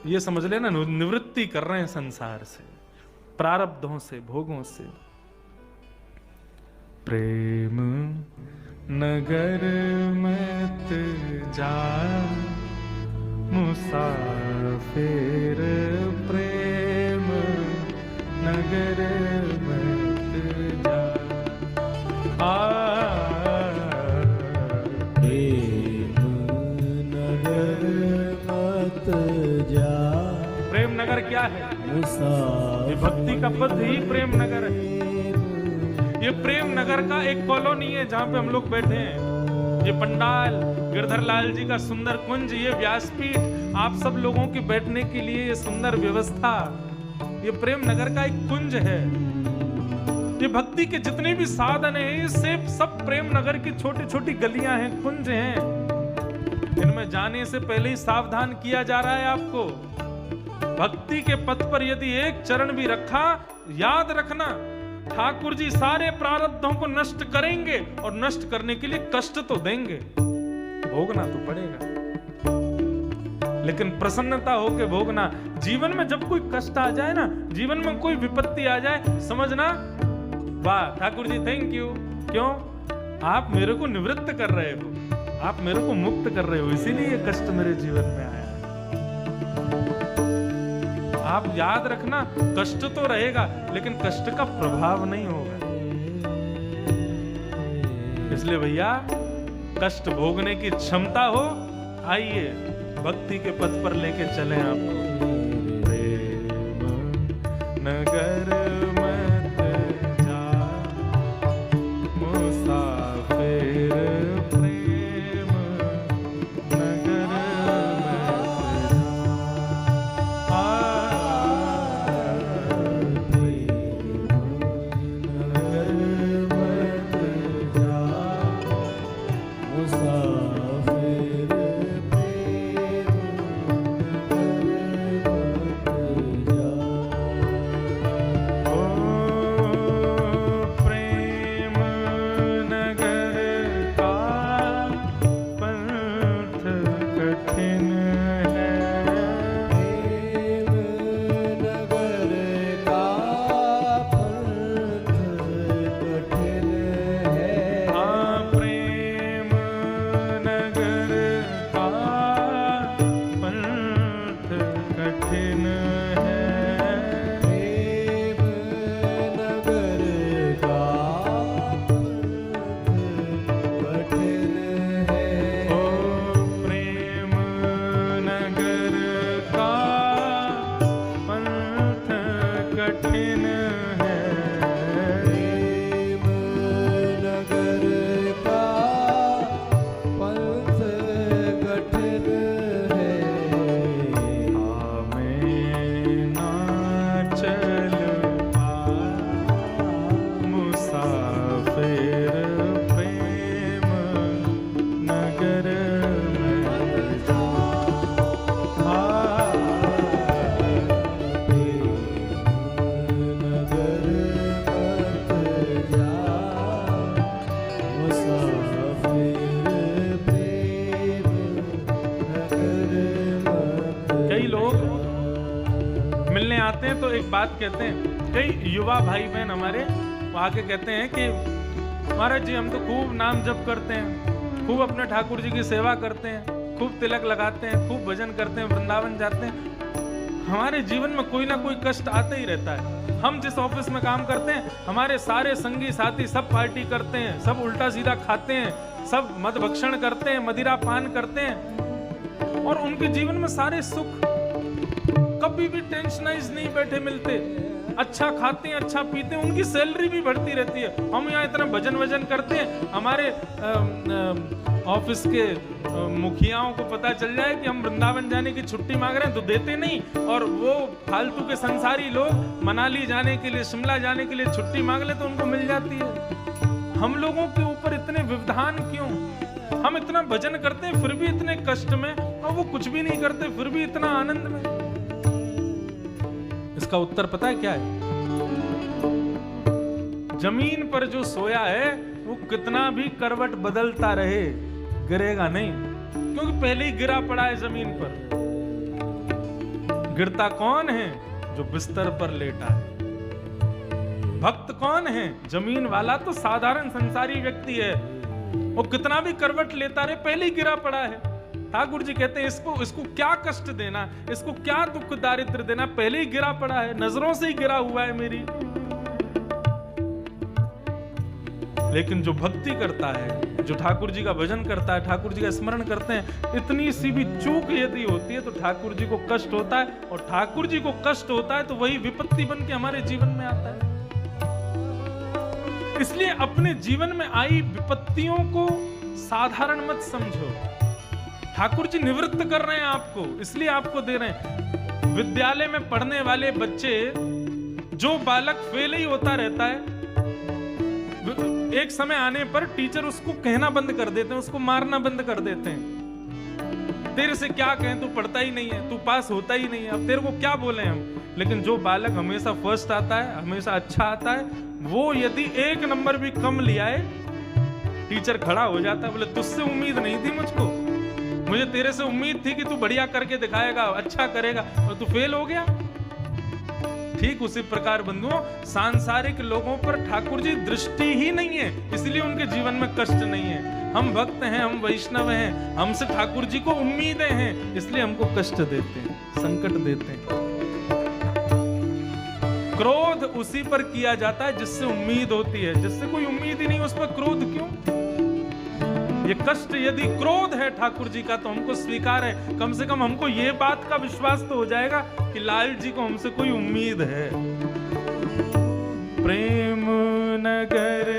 ये समझ लेना निवृत्ति कर रहे हैं संसार से, प्रारब्धों से, भोगों से। प्रेम नगर मत जा मुसाफिर, प्रेम नगर मत जा। प्रेम नगर मत जा। प्रेम नगर क्या है? ये भक्ति का पद ही प्रेम नगर है। ये प्रेम नगर का एक कॉलोनी है जहां पे हम लोग बैठे हैं। ये पंडाल, गिरधर लाल जी का सुंदर कुंज, ये व्यासपीठ, आप सब लोगों के बैठने के लिए ये सुंदर व्यवस्था, ये प्रेम नगर का एक कुंज है। ये भक्ति के जितने भी साधन हैं, ये सब प्रेम नगर की छोटी छोटी गलियां हैं, कुंज हैं। इनमें जाने से पहले ही सावधान किया जा रहा है आपको। भक्ति के पथ पर यदि एक चरण भी रखा, याद रखना ठाकुर जी सारे प्रारब्धों को नष्ट करेंगे, और नष्ट करने के लिए कष्ट तो देंगे, भोगना तो पड़ेगा, लेकिन प्रसन्नता होके भोगना। जीवन में जब कोई कष्ट आ जाए ना, जीवन में कोई विपत्ति आ जाए, समझना वाह ठाकुर जी थैंक यू। क्यों? आप मेरे को निवृत्त कर रहे हो, आप मेरे को मुक्त कर रहे हो, इसीलिए ये कष्ट मेरे जीवन में आया। आप याद रखना, कष्ट तो रहेगा लेकिन कष्ट का प्रभाव नहीं होगा। इसलिए भैया कष्ट भोगने की क्षमता हो, आइए भक्ति के पथ पर लेके चलें आपको। प्रेम नगर मत जा मुसाफिर, प्रेम नगर मत जा। तो एक बात कहते हैं, कई युवा भाई बहन हमारे वो आके कहते हैं कि महाराज जी हम तो खूब नाम जप करते हैं, खूब अपने ठाकुर जी की सेवा करते हैं, खूब तिलक लगाते हैं, खूब भजन करते हैं, वृंदावन जाते हैं, हमारे जीवन में कोई ना कोई कष्ट आता ही रहता है। हम जिस ऑफिस में काम करते हैं, हमारे सारे संगी साथी सब पार्टी करते हैं, सब उल्टा सीधा खाते हैं, सब मद भक्षण करते हैं, मदिरा पान करते हैं, और उनके जीवन में सारे सुख, कभी भी टेंशनाइज नहीं बैठे मिलते, अच्छा खाते हैं, अच्छा पीते हैं, उनकी सैलरी भी बढ़ती रहती है। हम यहाँ इतना भजन वजन करते हैं, हमारे ऑफिस के मुखियाओं को पता चल जाए कि हम वृंदावन जाने की छुट्टी मांग रहे हैं तो देते नहीं, और वो फालतू के संसारी लोग मनाली जाने के लिए, शिमला जाने के लिए छुट्टी मांग ले तो उनको मिल जाती है। हम लोगों के ऊपर इतने व्यवधान क्यों? हम इतना भजन करते हैं फिर भी इतने कष्ट में, और वो कुछ भी नहीं करते फिर भी इतना आनंद में। इसका उत्तर पता है क्या है? जमीन पर जो सोया है वो कितना भी करवट बदलता रहे गिरेगा नहीं, क्योंकि पहले ही गिरा पड़ा है जमीन पर। गिरता कौन है? जो बिस्तर पर लेटा है। भक्त कौन है? जमीन वाला तो साधारण संसारी व्यक्ति है, वो कितना भी करवट लेता रहे पहले ही गिरा पड़ा है। ठाकुर जी कहते हैं इसको क्या कष्ट देना, इसको क्या दुख दारिद्र देना, पहले ही गिरा पड़ा है, नजरों से ही गिरा हुआ है मेरी। लेकिन जो भक्ति करता है, जो ठाकुर जी का भजन करता है, ठाकुर जी का स्मरण करते हैं, इतनी सी भी चूक यदि होती है तो ठाकुर जी को कष्ट होता है, और ठाकुर जी को कष्ट होता है तो वही विपत्ति बन के हमारे जीवन में आता है। इसलिए अपने जीवन में आई विपत्तियों को साधारण मत समझो। ठाकुर जी निवृत्त कर रहे हैं आपको, इसलिए आपको दे रहे हैं। विद्यालय में पढ़ने वाले बच्चे, जो बालक फेल ही होता रहता है, एक समय आने पर टीचर उसको कहना बंद कर देते हैं, उसको मारना बंद कर देते हैं। तेरे से क्या कहें, तू पढ़ता ही नहीं है, तू पास होता ही नहीं है, अब तेरे को क्या बोले हम। लेकिन जो बालक हमेशा फर्स्ट आता है, हमेशा अच्छा आता है, वो यदि एक नंबर भी कम लिया है, टीचर खड़ा हो जाता है, बोले तुझसे उम्मीद नहीं थी मुझको, मुझे तेरे से उम्मीद थी कि तू बढ़िया करके दिखाएगा, अच्छा करेगा, और तू फेल हो गया। ठीक उसी प्रकार बंधुओं, सांसारिक लोगों पर ठाकुर जी दृष्टि ही नहीं है, इसलिए उनके जीवन में कष्ट नहीं है। हम भक्त हैं, हम वैष्णव हैं, हमसे ठाकुर जी को उम्मीदें हैं, इसलिए हमको कष्ट देते हैं, संकट देते हैं। क्रोध उसी पर किया जाता है जिससे उम्मीद होती है, जिससे कोई उम्मीद ही नहीं उस पर क्रोध क्यों। ये कष्ट यदि क्रोध है ठाकुर जी का तो हमको स्वीकार है, कम से कम हमको ये बात का विश्वास तो हो जाएगा कि लाल जी को हमसे कोई उम्मीद है। प्रेम नगर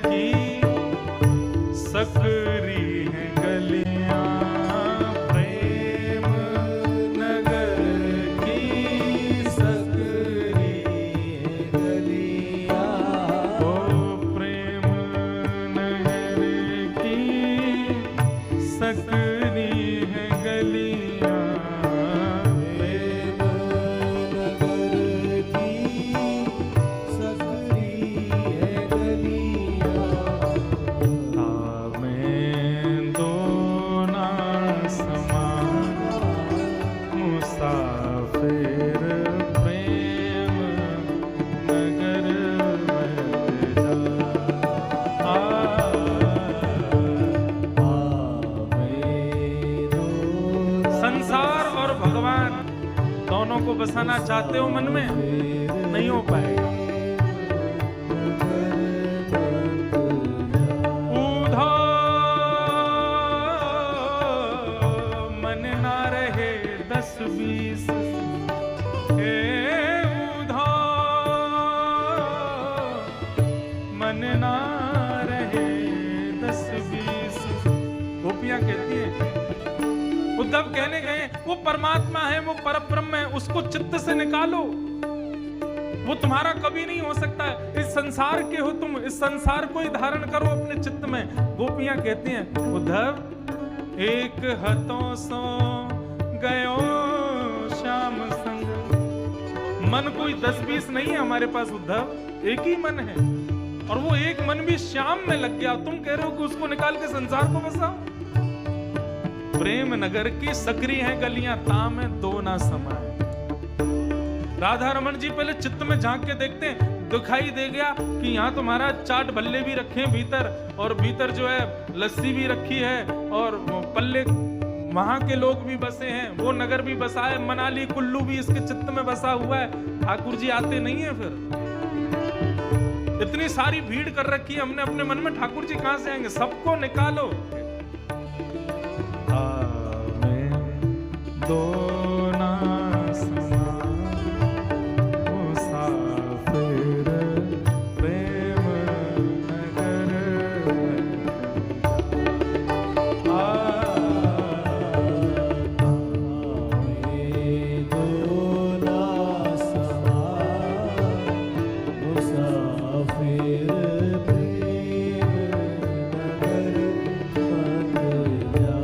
की सकरी है गलियां, प्रेम नगर की सकरी है गलियां, ओ प्रेम नगर की सकरी है गलियां, प्रेम नगर की सकरी है गलियां, में दो ना समा मुसाफिर प्रेम नगर में जा। संसार और भगवान दोनों को बसाना चाहते हो मन में, नहीं हो पाएगा। मन ना रहे 10-20, मन ना रहे 10-20। गोपियां कहती हैं, उद्धव कहने गए वो परमात्मा है, वो परब्रह्म है, उसको चित्त से निकालो, वो तुम्हारा कभी नहीं हो सकता है। इस संसार के हो तुम, इस संसार को ही धारण करो अपने चित्त में। गोपियां कहती हैं, उद्धव एक हथों सो गयो श्याम संग। मन कोई 10-20 नहीं है हमारे पास उद्धव, एक ही मन है, और वो एक मन भी श्याम में लग गया। तुम कह रहे हो कि उसको निकाल के संसार को बसाओ। प्रेम नगर की सकरी है गलियां, ताम में दो ना समाए। राधा रमन जी पहले चित्त में झांक के देखते हैं, दिखाई दे गया कि यहाँ तुम्हारा चाट भल्ले भी रखे हैं भीतर, और भीतर जो है लस्सी भी रखी है, और पल्ले वहां के लोग भी बसे हैं, वो नगर भी बसा है, मनाली कुल्लू भी इसके चित्त में बसा हुआ है। ठाकुर जी आते नहीं है फिर, इतनी सारी भीड़ कर रखी है हमने अपने मन में, ठाकुर जी कहां से आएंगे। सबको निकालो। दो ना समा मुसाफिर प्रेम नगर दो ना समा मुसाफिर प्रेम नगर मत जा।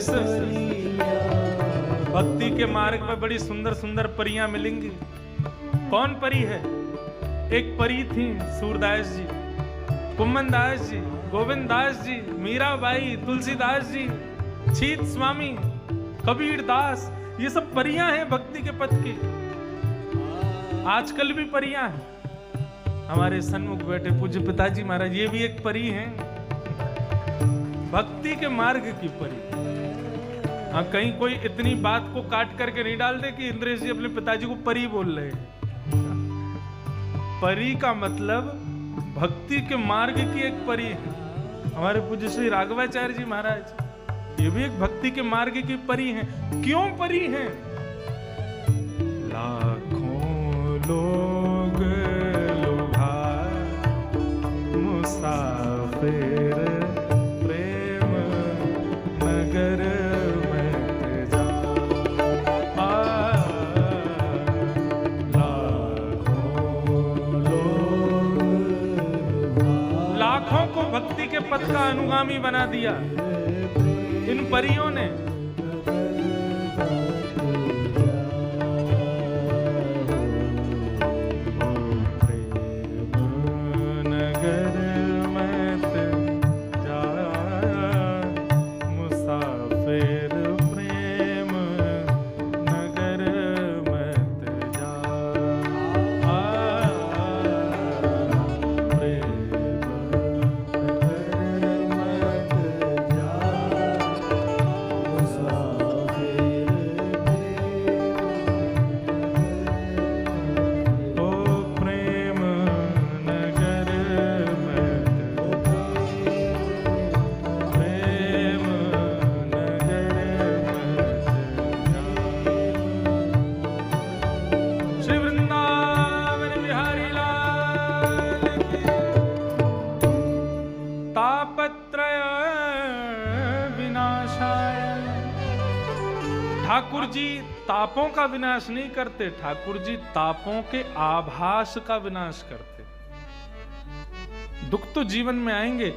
इस भक्ति के मार्ग में बड़ी सुंदर सुंदर परियां मिलेंगी। कौन परी है? एक परी थी सूरदास जी, कुम्मनदास जी, गोविंद दास जी, मीराबाई, तुलसीदास जी, छीत स्वामी, कबीर दास, ये सब परियां हैं भक्ति के पथ की। आजकल भी परियां हैं। हमारे सन्मुख बैठे पूज्य पिताजी महाराज, ये भी एक परी हैं, भक्ति के मार्ग की परी। हाँ, कहीं कोई इतनी बात को काट करके नहीं डाल दे कि इंद्रेश जी अपने पिताजी को परी बोल रहे हैं। परी का मतलब भक्ति के मार्ग की एक परी है। हमारे पूज्य श्री राघवाचार्य जी महाराज, ये भी एक भक्ति के मार्ग की परी हैं। क्यों परी हैं? लाखों लोग लुभाए मुसाफिर प्रेम नगर में जा। लाखों को भक्ति के पथ का अनुगामी बना दिया इन परियों ने। ठाकुर जी तापों का विनाश नहीं करते, ठाकुर जी तापों के आभास का विनाश करते। दुख तो जीवन में आएंगे,